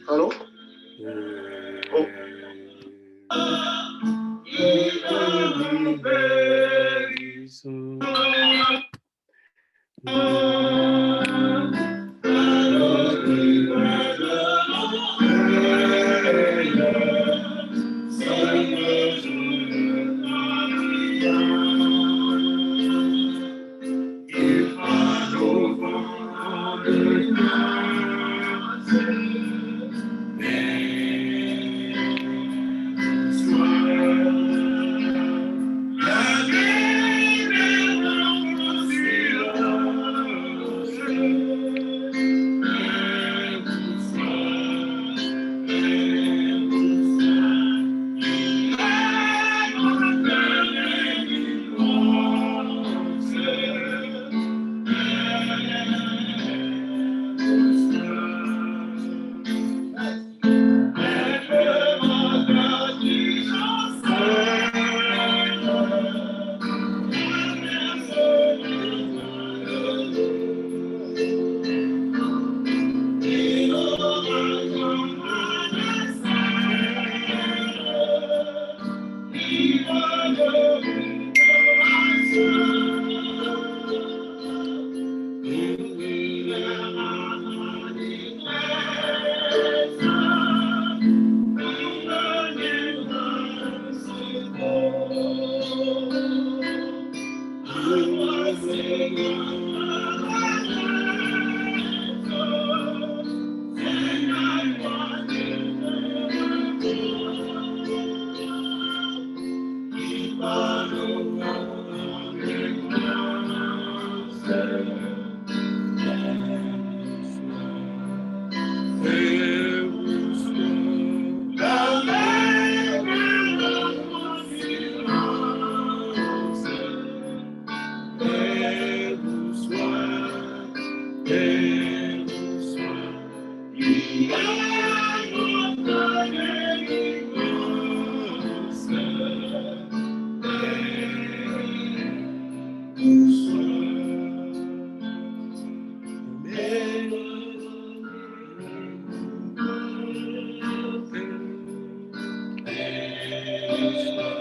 Allô? Oh.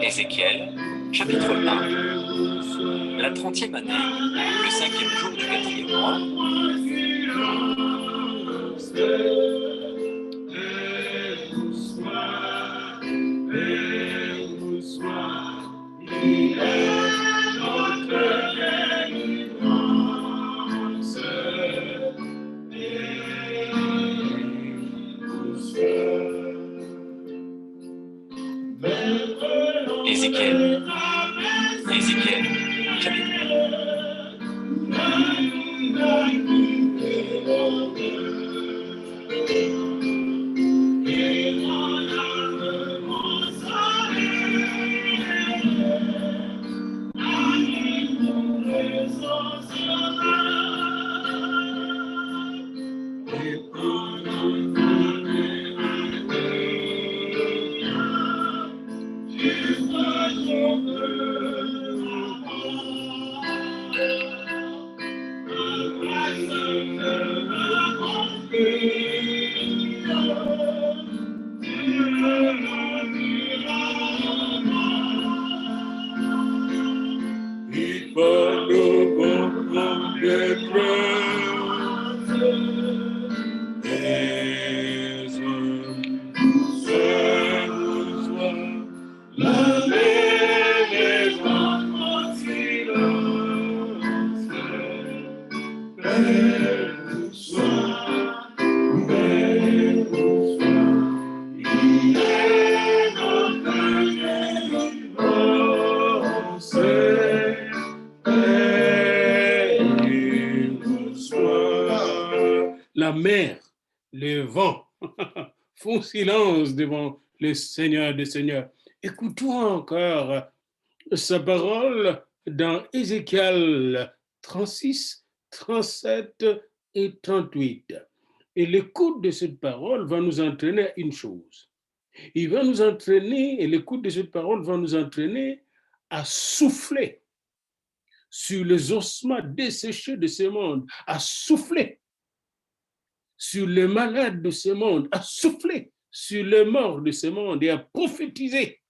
Ézéchiel, chapitre 1. La 30e année, le 5e jour du 4e mois, Ézéchiel, Ézéchiel, chapitre. La mer, le vent font silence devant le Seigneur des Seigneurs. Écoutons encore sa parole dans Ézéchiel 36, 37 et 38. Et l'écoute de cette parole va nous entraîner à une chose. Il va nous entraîner, et l'écoute de cette parole va nous entraîner à souffler sur les ossements desséchés de ce monde, à souffler sur les malades de ce monde, à souffler sur les morts de ce monde et à prophétiser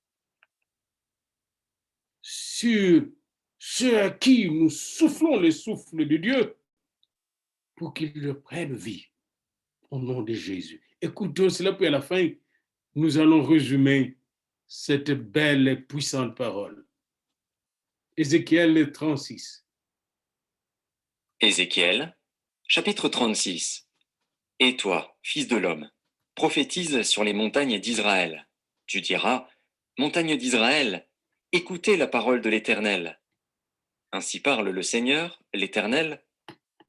sur ceux à qui nous soufflons le souffle de Dieu pour qu'ils reprennent vie au nom de Jésus. Écoutons cela, puis à la fin, nous allons résumer cette belle et puissante parole. Ézéchiel 36. Ézéchiel, chapitre 36. Et toi, fils de l'homme, prophétise sur les montagnes d'Israël. Tu diras, montagnes d'Israël, écoutez la parole de l'Éternel. Ainsi parle le Seigneur, l'Éternel,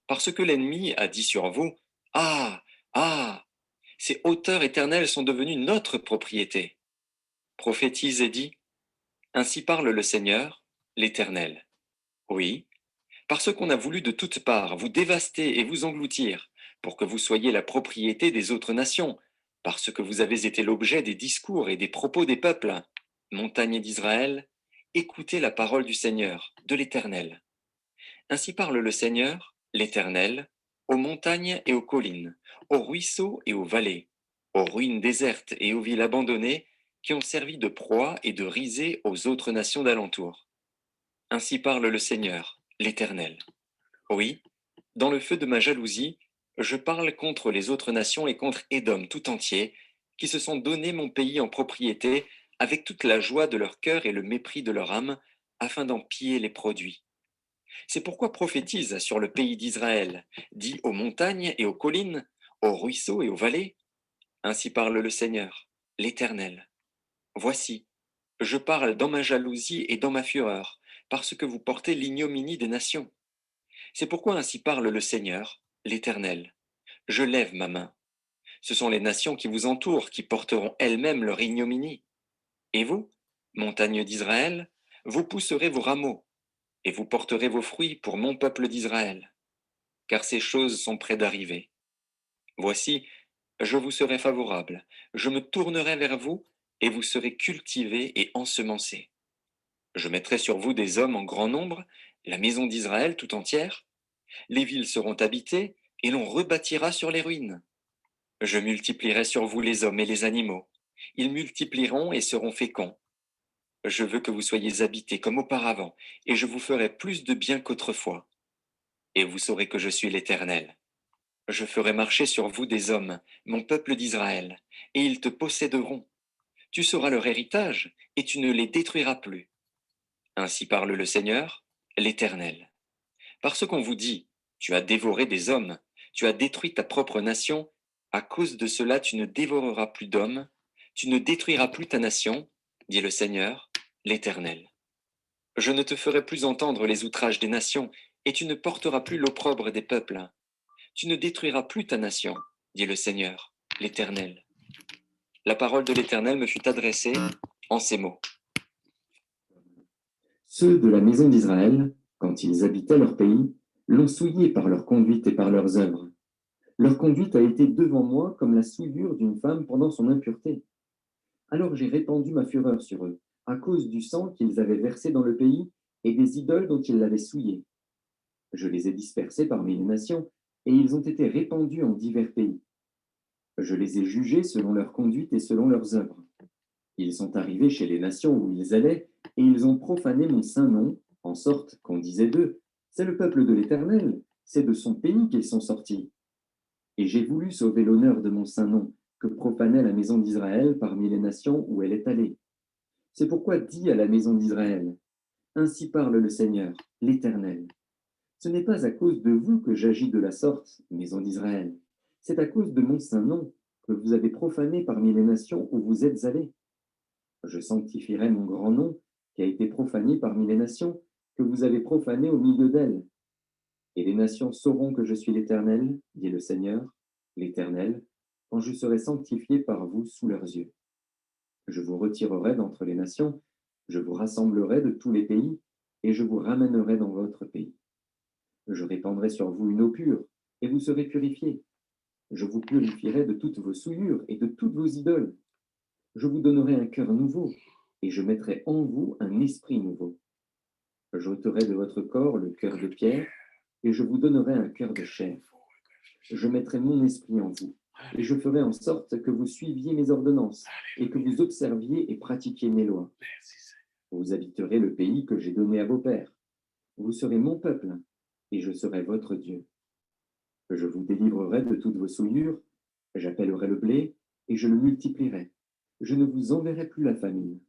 parce que l'ennemi a dit sur vous, ah, ah, ces hauteurs éternelles sont devenues notre propriété. Prophétise et dis, ainsi parle le Seigneur, l'Éternel. Oui, parce qu'on a voulu de toutes parts vous dévaster et vous engloutir, pour que vous soyez la propriété des autres nations, parce que vous avez été l'objet des discours et des propos des peuples. Montagnes d'Israël, écoutez la parole du Seigneur, de l'Éternel. Ainsi parle le Seigneur, l'Éternel, aux montagnes et aux collines, aux ruisseaux et aux vallées, aux ruines désertes et aux villes abandonnées qui ont servi de proie et de risée aux autres nations d'alentour. Ainsi parle le Seigneur, l'Éternel. Oui, dans le feu de ma jalousie, je parle contre les autres nations et contre Édom tout entier, qui se sont donné mon pays en propriété avec toute la joie de leur cœur et le mépris de leur âme, afin d'en piller les produits. C'est pourquoi prophétise sur le pays d'Israël, dit aux montagnes et aux collines, aux ruisseaux et aux vallées. Ainsi parle le Seigneur, l'Éternel. Voici, je parle dans ma jalousie et dans ma fureur, parce que vous portez l'ignominie des nations. C'est pourquoi ainsi parle le Seigneur, l'Éternel. Je lève ma main. Ce sont les nations qui vous entourent qui porteront elles-mêmes leur ignominie. Et vous, montagnes d'Israël, vous pousserez vos rameaux, et vous porterez vos fruits pour mon peuple d'Israël. Car ces choses sont près d'arriver. Voici, je vous serai favorable, je me tournerai vers vous, et vous serez cultivés et ensemencés. Je mettrai sur vous des hommes en grand nombre, la maison d'Israël tout entière. Les villes seront habitées, et l'on rebâtira sur les ruines. Je multiplierai sur vous les hommes et les animaux. Ils multiplieront et seront féconds. Je veux que vous soyez habités comme auparavant, et je vous ferai plus de bien qu'autrefois. Et vous saurez que je suis l'Éternel. Je ferai marcher sur vous des hommes, mon peuple d'Israël, et ils te posséderont. Tu seras leur héritage, et tu ne les détruiras plus. Ainsi parle le Seigneur, l'Éternel. Parce qu'on vous dit, tu as dévoré des hommes, tu as détruit ta propre nation, à cause de cela tu ne dévoreras plus d'hommes, tu ne détruiras plus ta nation, dit le Seigneur, l'Éternel. Je ne te ferai plus entendre les outrages des nations, et tu ne porteras plus l'opprobre des peuples. Tu ne détruiras plus ta nation, dit le Seigneur, l'Éternel. La parole de l'Éternel me fut adressée en ces mots. Ceux de la maison d'Israël, quand ils habitaient leur pays, l'ont souillé par leur conduite et par leurs œuvres. Leur conduite a été devant moi comme la souillure d'une femme pendant son impureté. Alors j'ai répandu ma fureur sur eux, à cause du sang qu'ils avaient versé dans le pays et des idoles dont ils l'avaient souillé. Je les ai dispersés parmi les nations, et ils ont été répandus en divers pays. Je les ai jugés selon leur conduite et selon leurs œuvres. Ils sont arrivés chez les nations où ils allaient, et ils ont profané mon saint nom, en sorte qu'on disait d'eux, c'est le peuple de l'Éternel, c'est de son pays qu'ils sont sortis. Et j'ai voulu sauver l'honneur de mon saint nom, que profanait la maison d'Israël parmi les nations où elle est allée. C'est pourquoi dis à la maison d'Israël, ainsi parle le Seigneur, l'Éternel. Ce n'est pas à cause de vous que j'agis de la sorte, maison d'Israël, c'est à cause de mon saint nom, que vous avez profané parmi les nations où vous êtes allés. Je sanctifierai mon grand nom, qui a été profané parmi les nations, que vous avez profané au milieu d'elles. Et les nations sauront que je suis l'Éternel, dit le Seigneur, l'Éternel, quand je serai sanctifié par vous sous leurs yeux. Je vous retirerai d'entre les nations, je vous rassemblerai de tous les pays, et je vous ramènerai dans votre pays. Je répandrai sur vous une eau pure, et vous serez purifiés. Je vous purifierai de toutes vos souillures et de toutes vos idoles. Je vous donnerai un cœur nouveau, et je mettrai en vous un esprit nouveau. J'ôterai de votre corps le cœur de pierre, et je vous donnerai un cœur de chair. Je mettrai mon esprit en vous, et je ferai en sorte que vous suiviez mes ordonnances, et que vous observiez et pratiquiez mes lois. Vous habiterez le pays que j'ai donné à vos pères. Vous serez mon peuple, et je serai votre Dieu. Je vous délivrerai de toutes vos souillures, j'appellerai le blé, et je le multiplierai. Je ne vous enverrai plus la famine.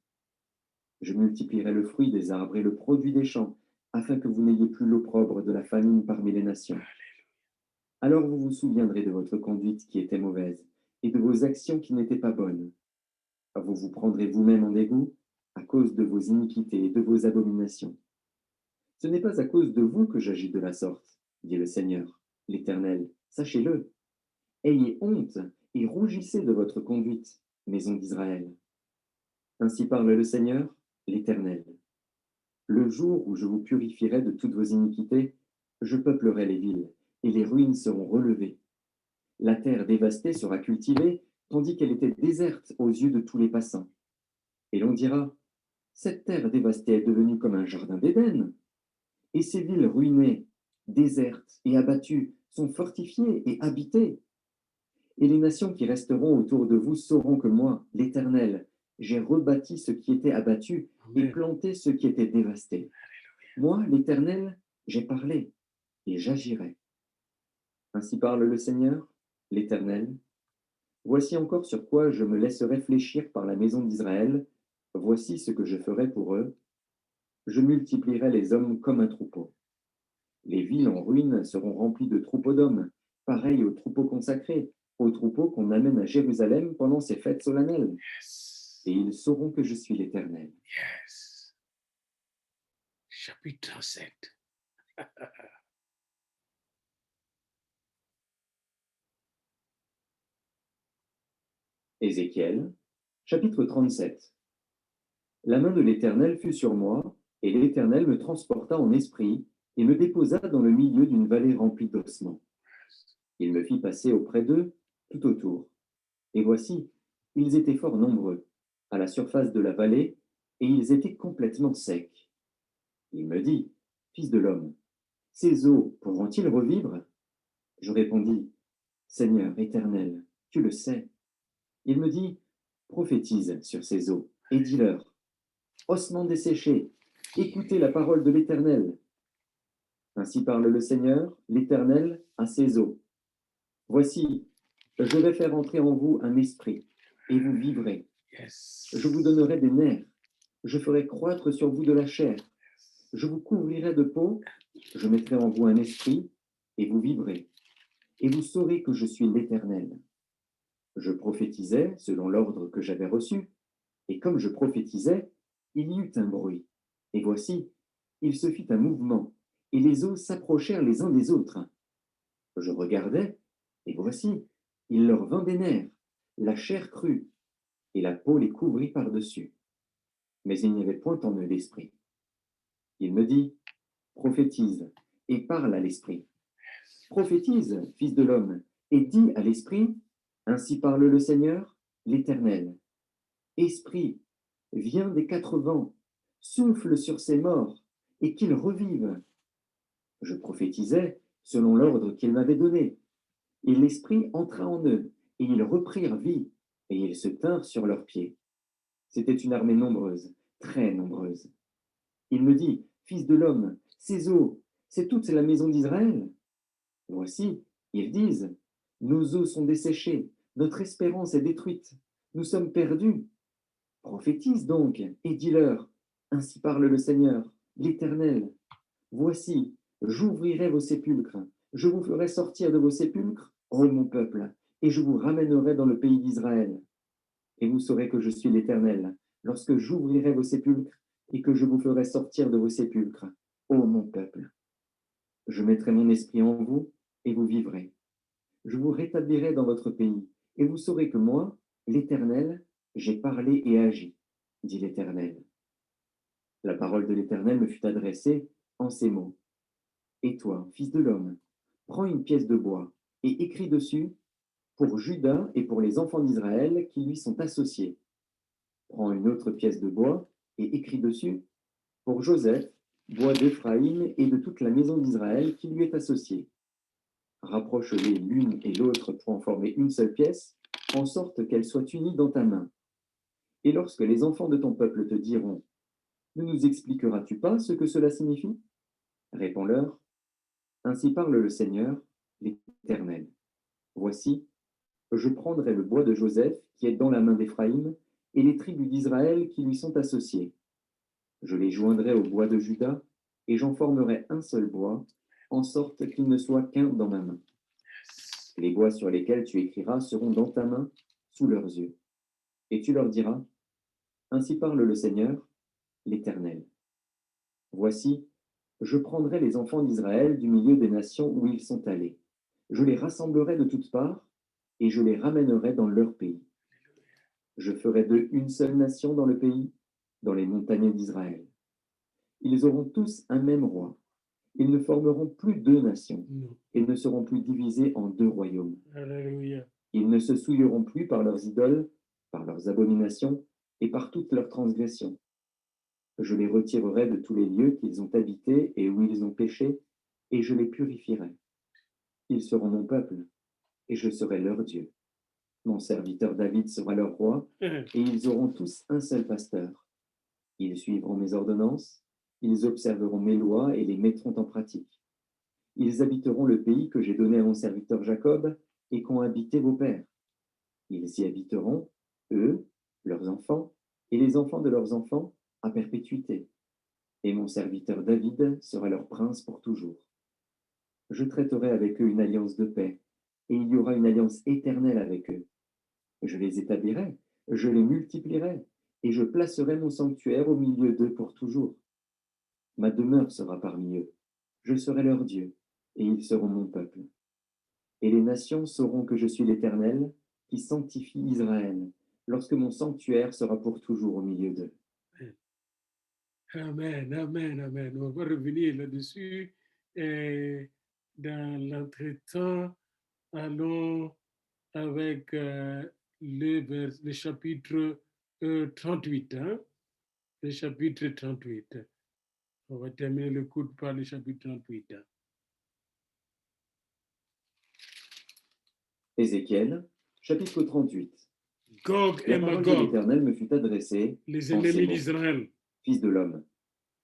Je multiplierai le fruit des arbres et le produit des champs, afin que vous n'ayez plus l'opprobre de la famine parmi les nations. Alors vous vous souviendrez de votre conduite qui était mauvaise, et de vos actions qui n'étaient pas bonnes. Vous vous prendrez vous-même en dégoût à cause de vos iniquités et de vos abominations. Ce n'est pas à cause de vous que j'agis de la sorte, dit le Seigneur, l'Éternel, sachez-le. Ayez honte et rougissez de votre conduite, maison d'Israël. Ainsi parle le Seigneur, l'Éternel. Le jour où je vous purifierai de toutes vos iniquités, je peuplerai les villes, et les ruines seront relevées. La terre dévastée sera cultivée, tandis qu'elle était déserte aux yeux de tous les passants. Et l'on dira, cette terre dévastée est devenue comme un jardin d'Éden. Et ces villes ruinées, désertes et abattues, sont fortifiées et habitées. Et les nations qui resteront autour de vous sauront que moi, l'Éternel, j'ai rebâti ce qui était abattu et planté ce qui était dévasté. Moi, l'Éternel, j'ai parlé et j'agirai. Ainsi parle le Seigneur, l'Éternel. Voici encore sur quoi je me laisserai fléchir par la maison d'Israël. Voici ce que je ferai pour eux. Je multiplierai les hommes comme un troupeau. Les villes en ruine seront remplies de troupeaux d'hommes, pareils aux troupeaux consacrés, aux troupeaux qu'on amène à Jérusalem pendant ces fêtes solennelles. Et ils sauront que je suis l'Éternel. Yes. Chapitre 7. Ézéchiel, chapitre 37. La main de l'Éternel fut sur moi, et l'Éternel me transporta en esprit et me déposa dans le milieu d'une vallée remplie d'ossements. Il me fit passer auprès d'eux, tout autour. Et voici, ils étaient fort nombreux, à la surface de la vallée, et ils étaient complètement secs. Il me dit, Fils de l'homme, ces eaux pourront-ils revivre? Je répondis, Seigneur éternel, tu le sais. Il me dit, prophétise sur ces eaux, et dis-leur, ossements desséchés, écoutez la parole de l'Éternel. Ainsi parle le Seigneur, l'Éternel, à ses eaux. Voici, je vais faire entrer en vous un esprit, et vous vivrez. Yes. Je vous donnerai des nerfs, je ferai croître sur vous de la chair. Je vous couvrirai de peau, je mettrai en vous un esprit, et vous vivrez. Et vous saurez que je suis l'Éternel. Je prophétisais selon l'ordre que j'avais reçu, et comme je prophétisais, il y eut un bruit. Et voici, il se fit un mouvement, et les eaux s'approchèrent les uns des autres. Je regardais, et voici, il leur vint des nerfs, la chair crue, et la peau les couvrit par-dessus. Mais il n'y avait point en eux d'esprit. Il me dit, prophétise, et parle à l'esprit. Prophétise, fils de l'homme, et dis à l'esprit, ainsi parle le Seigneur, l'Éternel. Esprit, viens des quatre vents, souffle sur ces morts, et qu'ils revivent. Je prophétisais selon l'ordre qu'il m'avait donné. Et l'esprit entra en eux, et ils reprirent vie, et ils se tinrent sur leurs pieds. C'était une armée nombreuse, très nombreuse. Il me dit, fils de l'homme, ces eaux, c'est toute la maison d'Israël. Voici, ils disent, nos eaux sont desséchées, notre espérance est détruite, nous sommes perdus. Prophétise donc, et dis-leur, ainsi parle le Seigneur, l'Éternel. Voici, j'ouvrirai vos sépulcres, je vous ferai sortir de vos sépulcres, ô mon peuple, et je vous ramènerai dans le pays d'Israël. Et vous saurez que je suis l'Éternel, lorsque j'ouvrirai vos sépulcres, et que je vous ferai sortir de vos sépulcres, ô mon peuple. Je mettrai mon esprit en vous, et vous vivrez. Je vous rétablirai dans votre pays, et vous saurez que moi, l'Éternel, j'ai parlé et agi, dit l'Éternel. La parole de l'Éternel me fut adressée en ces mots. Et toi, fils de l'homme, prends une pièce de bois et écris dessus pour Juda et pour les enfants d'Israël qui lui sont associés. Prends une autre pièce de bois et écris dessus pour Joseph, bois d'Éphraïm et de toute la maison d'Israël qui lui est associée. Rapproche-les l'une et l'autre pour en former une seule pièce, en sorte qu'elles soient unies dans ta main. Et lorsque les enfants de ton peuple te diront, ne nous expliqueras-tu pas ce que cela signifie? Réponds-leur, ainsi parle le Seigneur, l'Éternel. Voici, je prendrai le bois de Joseph qui est dans la main d'Éphraïm et les tribus d'Israël qui lui sont associées. Je les joindrai au bois de Juda et j'en formerai un seul bois, en sorte qu'il ne soit qu'un dans ma main. Les bois sur lesquels tu écriras seront dans ta main, sous leurs yeux. Et tu leur diras, ainsi parle le Seigneur, l'Éternel. Voici, je prendrai les enfants d'Israël du milieu des nations où ils sont allés. Je les rassemblerai de toutes parts et je les ramènerai dans leur pays. Je ferai d'eux une seule nation dans le pays, dans les montagnes d'Israël. Ils auront tous un même roi. Ils ne formeront plus deux nations Non. et ne seront plus divisés en deux royaumes. Alléluia. Ils ne se souilleront plus par leurs idoles, par leurs abominations et par toutes leurs transgressions. Je les retirerai de tous les lieux qu'ils ont habités et où ils ont péché, et je les purifierai. Ils seront mon peuple, et je serai leur Dieu. Mon serviteur David sera leur roi, et ils auront tous un seul pasteur. Ils suivront mes ordonnances, ils observeront mes lois et les mettront en pratique. Ils habiteront le pays que j'ai donné à mon serviteur Jacob et qu'ont habité vos pères. Ils y habiteront, eux, leurs enfants, et les enfants de leurs enfants, à perpétuité. Et mon serviteur David sera leur prince pour toujours. Je traiterai avec eux une alliance de paix, et il y aura une alliance éternelle avec eux. Je les établirai, je les multiplierai, et je placerai mon sanctuaire au milieu d'eux pour toujours. Ma demeure sera parmi eux, je serai leur Dieu, et ils seront mon peuple. Et les nations sauront que je suis l'Éternel, qui sanctifie Israël, lorsque mon sanctuaire sera pour toujours au milieu d'eux. Amen, amen, amen. On va revenir là-dessus. Et dans l'entretemps, allons avec le chapitre 38. Hein? Le chapitre 38. On va terminer le cours par le chapitre 38. Hein? Ézéchiel, chapitre 38. Gog La et parole de Magog, l'Éternel me fut adressée les en ces ennemis mots. d'Israël. Fils de l'homme,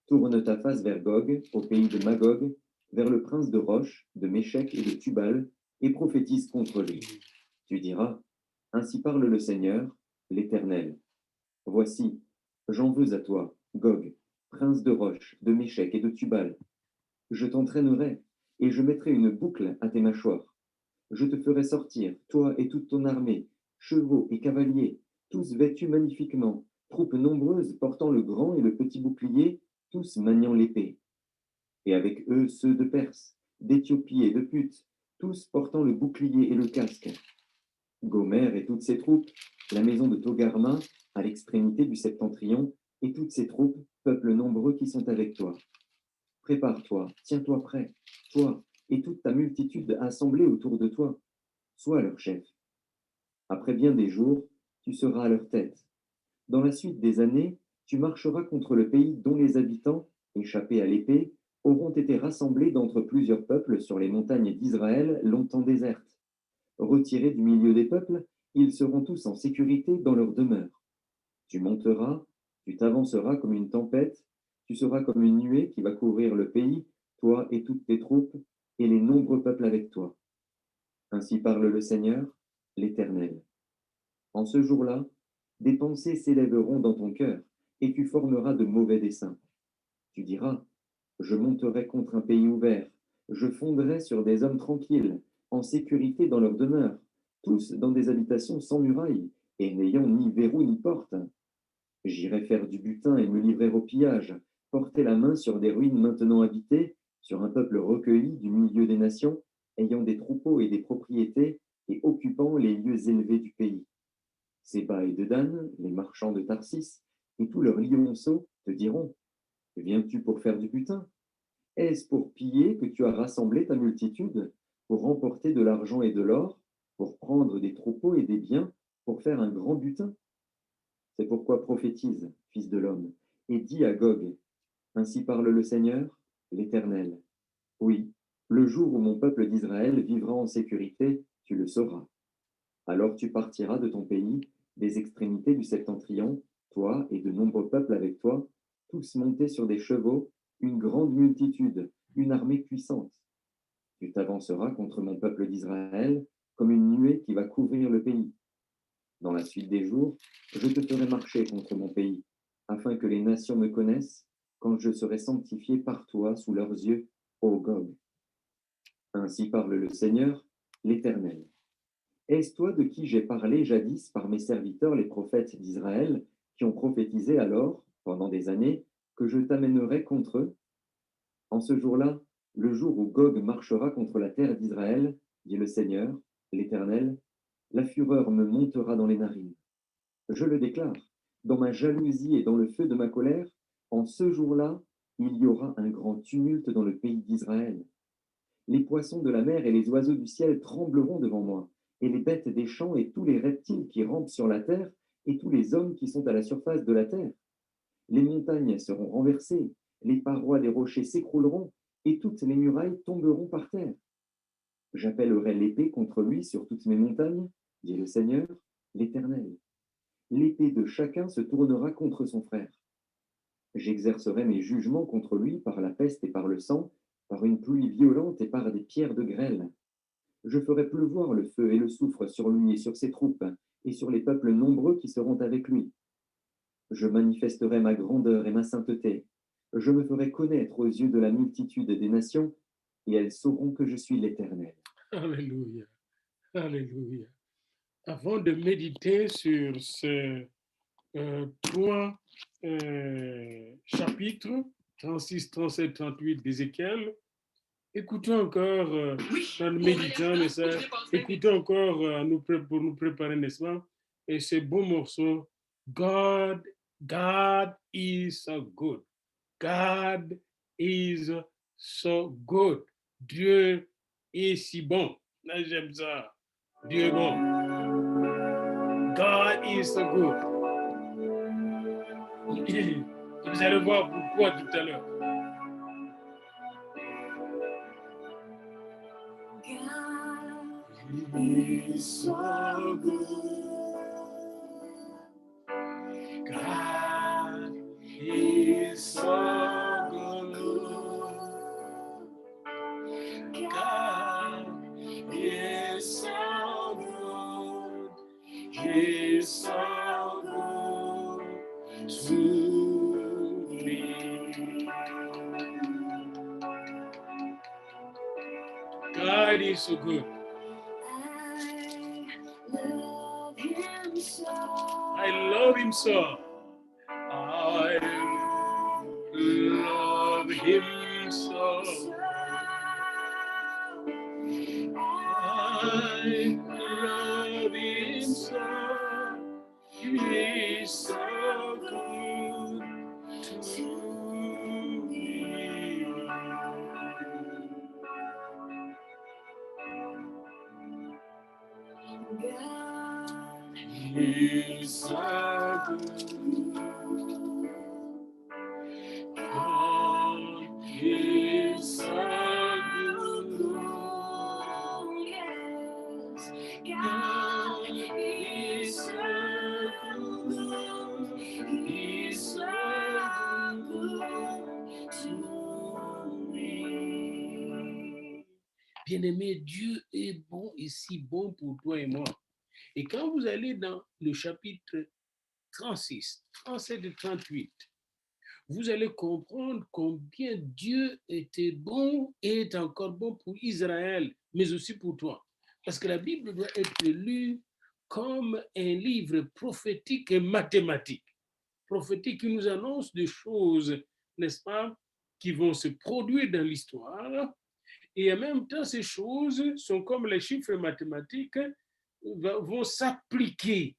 tourne ta face vers Gog, au pays de Magog, vers le prince de Roche, de Méchec et de Tubal, et prophétise contre lui. Tu diras, ainsi parle le Seigneur, l'Éternel. Voici, j'en veux à toi, Gog, prince de Roche, de Méchec et de Tubal. Je t'entraînerai, et je mettrai une boucle à tes mâchoires. Je te ferai sortir, toi et toute ton armée, chevaux et cavaliers, tous vêtus magnifiquement, troupes nombreuses portant le grand et le petit bouclier, tous maniant l'épée. Et avec eux ceux de Perse, d'Éthiopie et de Put, tous portant le bouclier et le casque. Gomer et toutes ses troupes, la maison de Togarma, à l'extrémité du septentrion, et toutes ses troupes, peuple nombreux qui sont avec toi. Prépare-toi, tiens-toi prêt, toi et toute ta multitude assemblée autour de toi. Sois leur chef. Après bien des jours, tu seras à leur tête. Dans la suite des années, tu marcheras contre le pays dont les habitants, échappés à l'épée, auront été rassemblés d'entre plusieurs peuples sur les montagnes d'Israël longtemps désertes. Retirés du milieu des peuples, ils seront tous en sécurité dans leur demeure. Tu monteras, tu t'avanceras comme une tempête, tu seras comme une nuée qui va couvrir le pays, toi et toutes tes troupes, et les nombreux peuples avec toi. Ainsi parle le Seigneur, l'Éternel. En ce jour-là, des pensées s'élèveront dans ton cœur, et tu formeras de mauvais desseins. Tu diras, je monterai contre un pays ouvert, je fonderai sur des hommes tranquilles, en sécurité dans leur demeure, tous dans des habitations sans murailles, et n'ayant ni verrou ni porte. J'irai faire du butin et me livrer au pillage, porter la main sur des ruines maintenant habitées, sur un peuple recueilli du milieu des nations, ayant des troupeaux et des propriétés, et occupant les lieux élevés du pays. Séba et Dedan, les marchands de Tarsis, et tous leurs lionceaux te diront, viens-tu pour faire du butin? Est-ce pour piller que tu as rassemblé ta multitude, pour remporter de l'argent et de l'or, pour prendre des troupeaux et des biens, pour faire un grand butin? C'est pourquoi prophétise, fils de l'homme, et dis à Gog, ainsi parle le Seigneur, l'Éternel. Oui, le jour où mon peuple d'Israël vivra en sécurité, tu le sauras. Alors tu partiras de ton pays, des extrémités du septentrion, toi et de nombreux peuples avec toi, tous montés sur des chevaux, une grande multitude, une armée puissante. Tu t'avanceras contre mon peuple d'Israël comme une nuée qui va couvrir le pays. Dans la suite des jours, je te ferai marcher contre mon pays, afin que les nations me connaissent, quand je serai sanctifié par toi sous leurs yeux, ô Gog. Ainsi parle le Seigneur, l'Éternel. Est-ce toi de qui j'ai parlé jadis par mes serviteurs les prophètes d'Israël, qui ont prophétisé alors, pendant des années, que je t'amènerai contre eux? En ce jour-là, le jour où Gog marchera contre la terre d'Israël, dit le Seigneur, l'Éternel, la fureur me montera dans les narines. Je le déclare, dans ma jalousie et dans le feu de ma colère, en ce jour-là, il y aura un grand tumulte dans le pays d'Israël. Les poissons de la mer et les oiseaux du ciel trembleront devant moi, et les bêtes des champs et tous les reptiles qui rampent sur la terre, et tous les hommes qui sont à la surface de la terre. Les montagnes seront renversées, les parois des rochers s'écrouleront, et toutes les murailles tomberont par terre. J'appellerai l'épée contre lui sur toutes mes montagnes, dit le Seigneur, l'Éternel. L'épée de chacun se tournera contre son frère. J'exercerai mes jugements contre lui par la peste et par le sang, par une pluie violente et par des pierres de grêle. Je ferai pleuvoir le feu et le soufre sur lui et sur ses troupes, et sur les peuples nombreux qui seront avec lui. Je manifesterai ma grandeur et ma sainteté. Je me ferai connaître aux yeux de la multitude des nations, et elles sauront que je suis l'Éternel. Alléluia. Alléluia. Avant de méditer sur ce trois chapitres, 36, 37, 38 d'Ézéchiel, écoutons encore, dans le méditant, mais ça, écoutons encore pour nous préparer, n'est-ce pas? Et ce beau morceau, God is so good. God is so good. Dieu est si bon. Là, j'aime ça. Dieu est bon. God is so good. Vous allez voir pourquoi tout à l'heure. God is so good. God is He's so good. God is so good. He's so good to me. God is so good. I love him so. I love him so. I love him so. He's so good to me. God is so good. God is so good. Yes, God is so good. He's so good to me. Bien-aimé, Dieu est bon et si bon pour toi et moi. Et quand vous allez dans le chapitre 36, 37 et 38, vous allez comprendre combien Dieu était bon et est encore bon pour Israël, mais aussi pour toi. Parce que la Bible doit être lue comme un livre prophétique et mathématique. Prophétique qui nous annonce des choses, n'est-ce pas, qui vont se produire dans l'histoire. Et en même temps, ces choses sont comme les chiffres mathématiques, vont s'appliquer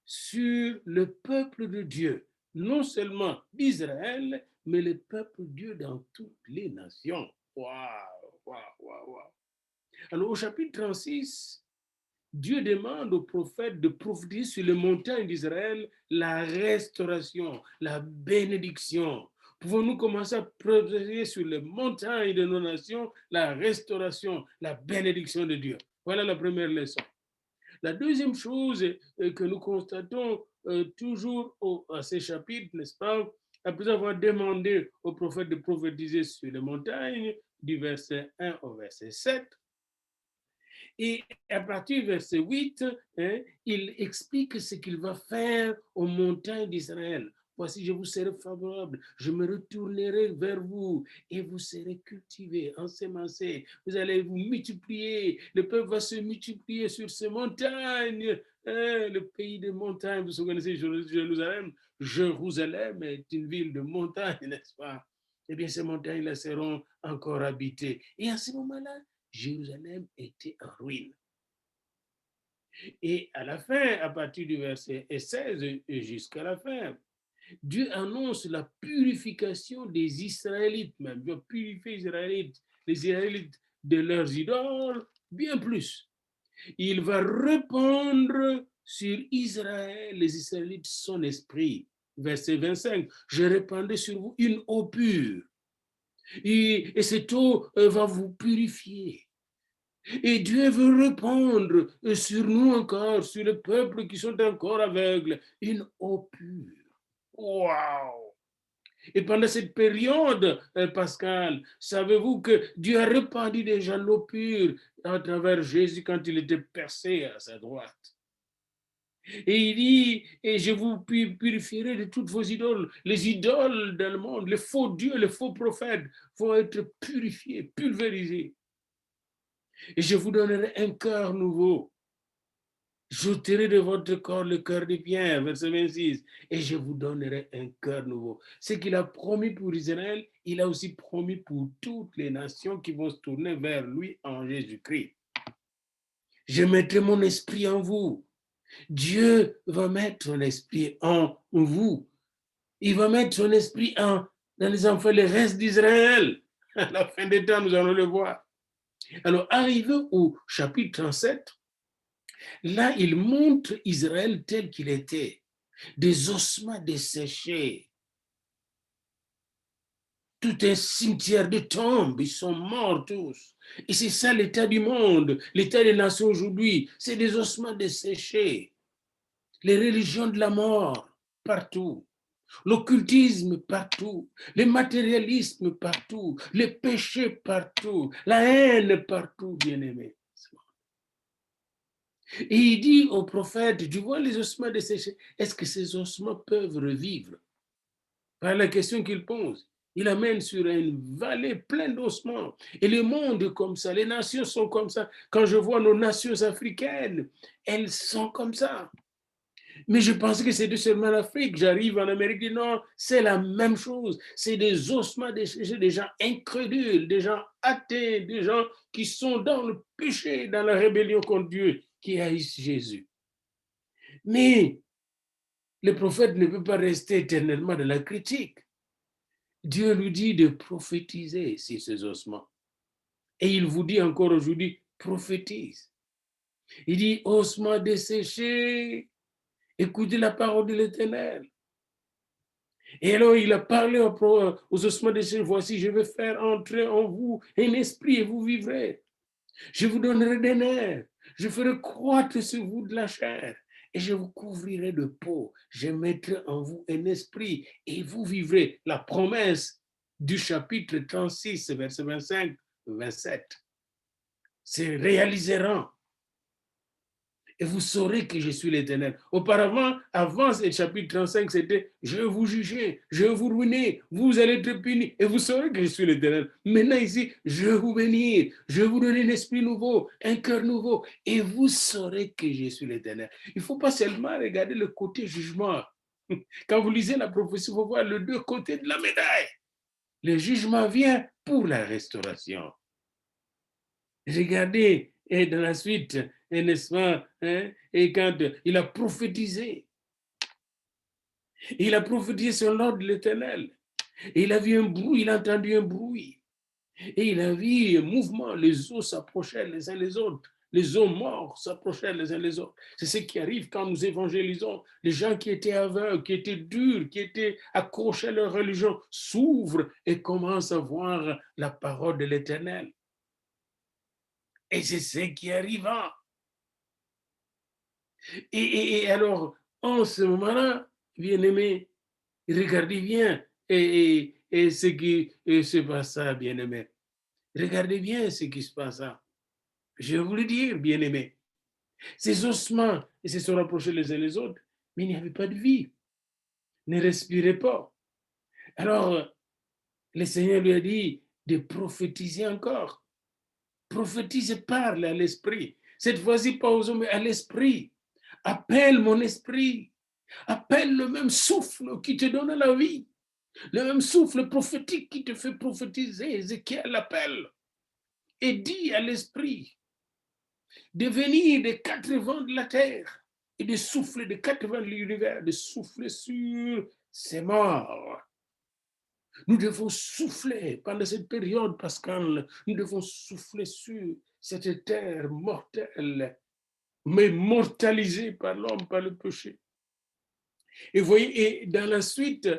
sur le peuple de Dieu, non seulement d'Israël, mais le peuple de Dieu dans toutes les nations. Waouh, waouh, waouh, waouh. Alors au chapitre 36, Dieu demande aux prophètes de prophétiser sur les montagnes d'Israël la restauration, la bénédiction. Pouvons-nous commencer à prophétiser sur les montagnes de nos nations la restauration, la bénédiction de Dieu? Voilà la première leçon. La deuxième chose que nous constatons toujours à ces chapitres, n'est-ce pas, après avoir demandé aux prophètes de prophétiser sur les montagnes, du verset 1 au verset 7, et à partir du verset 8, il explique ce qu'il va faire aux montagnes d'Israël. Voici, je vous serai favorable, je me retournerai vers vous et vous serez cultivés, ensemencés. Vous allez vous multiplier, le peuple va se multiplier sur ces montagnes. Le pays des montagnes, vous connaissez Jérusalem. Jérusalem est une ville de montagnes, n'est-ce pas? Eh bien, ces montagnes-là seront encore habitées. Et à ce moment-là, Jérusalem était en ruine. Et à la fin, à partir du verset 16 et jusqu'à la fin, Dieu annonce la purification des Israélites, même. Dieu purifie les Israélites de leurs idoles, bien plus. Il va répandre sur Israël, les Israélites, son esprit. Verset 25, je répandrai sur vous une eau pure. Et cette eau va vous purifier. Et Dieu veut répandre sur nous encore, sur le peuple qui sont encore aveugles, une eau pure. Waouh! Et pendant cette période, Pascal, savez-vous que Dieu a répandu déjà l'eau pure à travers Jésus quand il était percé à sa droite. Et il dit, et je vous purifierai de toutes vos idoles. Les idoles dans le monde, les faux dieux, les faux prophètes vont être purifiés, pulvérisés. Et je vous donnerai un cœur nouveau. J'ôterai de votre corps le cœur de pierre, verset 26, et je vous donnerai un cœur nouveau. Ce qu'il a promis pour Israël, il a aussi promis pour toutes les nations qui vont se tourner vers lui en Jésus-Christ. Je mettrai mon esprit en vous. Dieu va mettre son esprit en vous. Il va mettre son esprit dans les enfants, les restes d'Israël. À la fin des temps, nous allons le voir. Alors, arrivé au chapitre 37, là, il montre Israël tel qu'il était, des ossements desséchés, tout un cimetière de tombes, ils sont morts tous. Et c'est ça l'état du monde, l'état des nations aujourd'hui, c'est des ossements desséchés, les religions de la mort, partout. l'occultisme partout, le matérialisme partout, le péché partout, la haine partout, bien-aimé. Et il dit au prophète, tu vois les ossements desséchés, est-ce que ces ossements peuvent revivre? Par la question qu'il pose, il amène sur une vallée pleine d'ossements. Et le monde est comme ça, les nations sont comme ça. Quand je vois nos nations africaines, elles sont comme ça. Mais je pense que c'est seulement l'Afrique. J'arrive en Amérique du Nord, c'est la même chose. C'est des ossements desséchés, des gens incrédules, des gens athées, des gens qui sont dans le péché, dans la rébellion contre Dieu, qui haïssent Jésus. Mais le prophète ne peut pas rester éternellement dans la critique. Dieu lui dit de prophétiser sur ces ossements. Et il vous dit encore aujourd'hui, prophétise. Il dit, ossements desséchés, écoutez la parole de l'Éternel. Et alors il a parlé aux ossements desséchés, voici, je vais faire entrer en vous un esprit et vous vivrez. Je vous donnerai des nerfs, je ferai croître sur vous de la chair et je vous couvrirai de peau. Je mettrai en vous un esprit et vous vivrez. La promesse du chapitre 36, verset 25, 27. Se réalisera. Et vous saurez que je suis l'Éternel. Auparavant, avant ce chapitre 35, c'était « Je vais vous juger, je vais vous ruiner, vous allez être punis, et vous saurez que je suis l'Éternel. » Maintenant ici, je vais vous bénir, je vais vous donner un esprit nouveau, un cœur nouveau, et vous saurez que je suis l'Éternel. Il ne faut pas seulement regarder le côté jugement. Quand vous lisez la prophétie, il faut voir les deux côtés de la médaille. Le jugement vient pour la restauration. Regardez, et dans la suite, n'est-ce pas, hein, et quand il a prophétisé sur l'ordre de l'Éternel, et il a vu un bruit, il a entendu un bruit, et il a vu un mouvement, les os s'approchaient les uns les autres, les os morts s'approchaient les uns les autres. C'est ce qui arrive quand nous évangélisons. Les gens qui étaient aveugles, qui étaient durs, qui étaient accrochés à leur religion, s'ouvrent et commencent à voir la parole de l'Éternel. Et c'est ce qui arriva. Et alors, en ce moment-là, bien-aimé, regardez bien et ce qui se passa, bien-aimé. Regardez bien ce qui se passa. Je vais vous le dire, bien-aimé. Ces ossements, ils se sont rapprochés les uns les autres, mais il n'y avait pas de vie. Ne respirez pas. Alors, le Seigneur lui a dit de prophétiser encore. Prophétise, parle à l'esprit. Cette fois-ci, pas aux hommes, mais à l'esprit. Appelle mon esprit. Appelle le même souffle qui te donne la vie. Le même souffle prophétique qui te fait prophétiser. Ézéchiel l'appelle. Et dit à l'esprit de venir des quatre vents de la terre et de souffler des quatre vents de l'univers, de souffler sur ces morts. Nous devons souffler pendant cette période pascale, nous devons souffler sur cette terre mortelle, mais mortalisée par l'homme, par le péché. Et vous voyez, et dans la suite,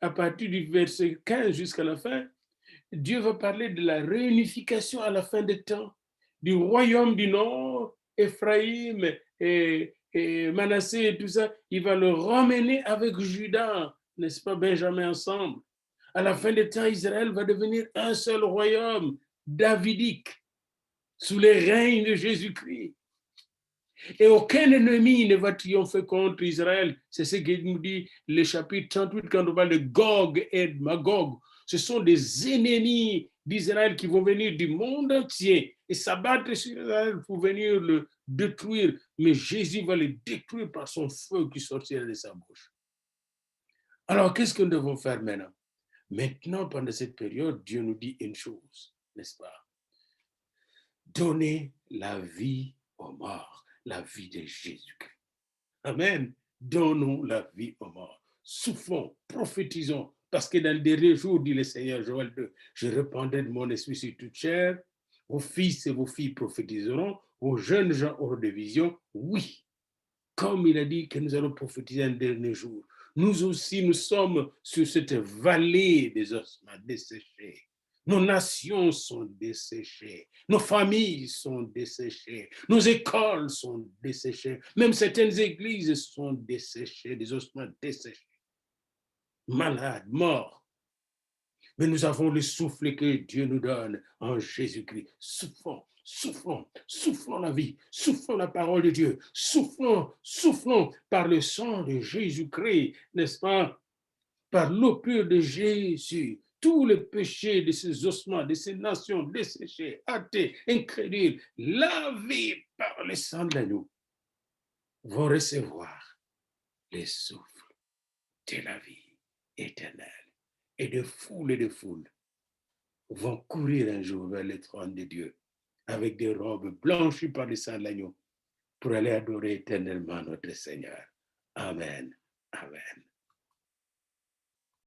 à partir du verset 15 jusqu'à la fin, Dieu va parler de la réunification à la fin des temps, du royaume du Nord, Éphraïm et Manassé et tout ça, il va le ramener avec Juda, n'est-ce pas, Benjamin ensemble. À la fin des temps, Israël va devenir un seul royaume, davidique, sous les règnes de Jésus-Christ. Et aucun ennemi ne va triompher contre Israël. C'est ce que nous dit le chapitre 38 quand on parle de Gog et Magog. Ce sont des ennemis d'Israël qui vont venir du monde entier et s'abattre sur Israël pour venir le détruire. Mais Jésus va le détruire par son feu qui sortira de sa bouche. Alors, qu'est-ce que nous devons faire maintenant? Maintenant, pendant cette période, Dieu nous dit une chose, n'est-ce pas? Donnez la vie aux morts, la vie de Jésus-Christ. Amen. Donnons la vie aux morts. Soufflons, prophétisons, parce que dans le dernier jour, dit le Seigneur, Joël 2, je répandrai de mon esprit sur toute chair, vos fils et vos filles prophétiseront, vos jeunes gens auront des visions, oui, comme il a dit que nous allons prophétiser un dernier jour. Nous aussi, nous sommes sur cette vallée des ossements desséchés. Nos nations sont desséchées, nos familles sont desséchées, nos écoles sont desséchées, même certaines églises sont desséchées, des ossements desséchés. malades, morts. Mais nous avons le souffle que Dieu nous donne en Jésus-Christ. Soufflons, soufflons, soufflons la vie, soufflons la parole de Dieu, soufflons, soufflons par le sang de Jésus-Christ, n'est-ce pas? Par l'eau pure de Jésus, tous les péchés de ces ossements, de ces nations desséchées, athées, incrédules, lavés par le sang de l'agneau, vont recevoir les souffles de la vie éternelle. Et de foules vont courir un jour vers le trône de Dieu avec des robes blanchies par le sang de l'agneau pour aller adorer éternellement notre Seigneur. Amen. Amen.